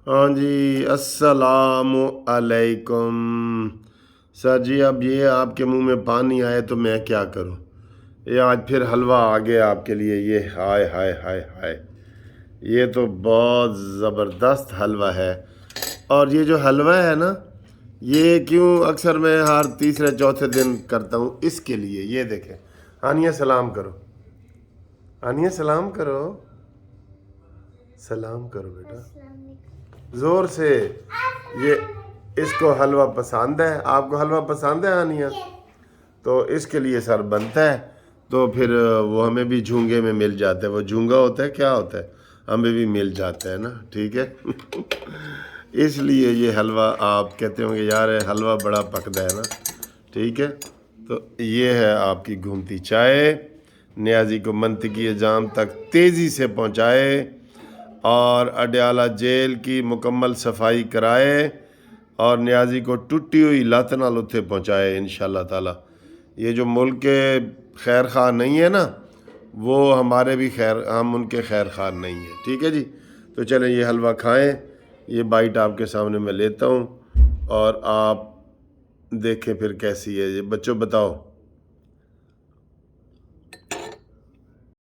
ہاں جی، السلام علیکم سر جی۔ اب یہ آپ کے منہ میں پانی آئے تو میں کیا کروں؟ یہ آج پھر حلوہ آ گیا آپ کے لیے، یہ ہائے ہائے ہائے ہائے، یہ تو بہت زبردست حلوہ ہے۔ اور یہ جو حلوہ ہے نا، یہ کیوں اکثر میں ہر تیسرے چوتھے دن کرتا ہوں اس کے لیے۔ یہ دیکھیں، ہانیہ سلام کرو، ہانیہ سلام کرو، سلام کرو بیٹا زور سے۔ یہ اس کو حلوہ پسند ہے، آپ کو حلوہ پسند ہے ہانیہ؟ تو اس کے لیے سر بنتا ہے، تو پھر وہ ہمیں بھی جھونگے میں مل جاتا ہے۔ وہ جھونگا ہوتا ہے، کیا ہوتا ہے، ہمیں بھی مل جاتا ہے نا، ٹھیک ہے۔ اس لیے یہ حلوہ آپ کہتے ہوں گے یار حلوہ بڑا پکدا ہے نا، ٹھیک ہے۔ تو یہ ہے آپ کی گھومتی چائے، نیازی کو منطقی جام تک تیزی سے پہنچائے اور اڈیالہ جیل کی مکمل صفائی کرائے اور نیازی کو ٹوٹی ہوئی لت نال اتھے پہنچائے انشاءاللہ تعالی۔ یہ جو ملک کے خیر خواہ نہیں ہے نا، وہ ہمارے بھی ہم ان کے خیر خواہ نہیں ہیں، ٹھیک ہے جی۔ تو چلیں یہ حلوہ کھائیں، یہ بائٹ آپ کے سامنے میں لیتا ہوں اور آپ دیکھیں پھر کیسی ہے یہ، بچوں بتاؤ۔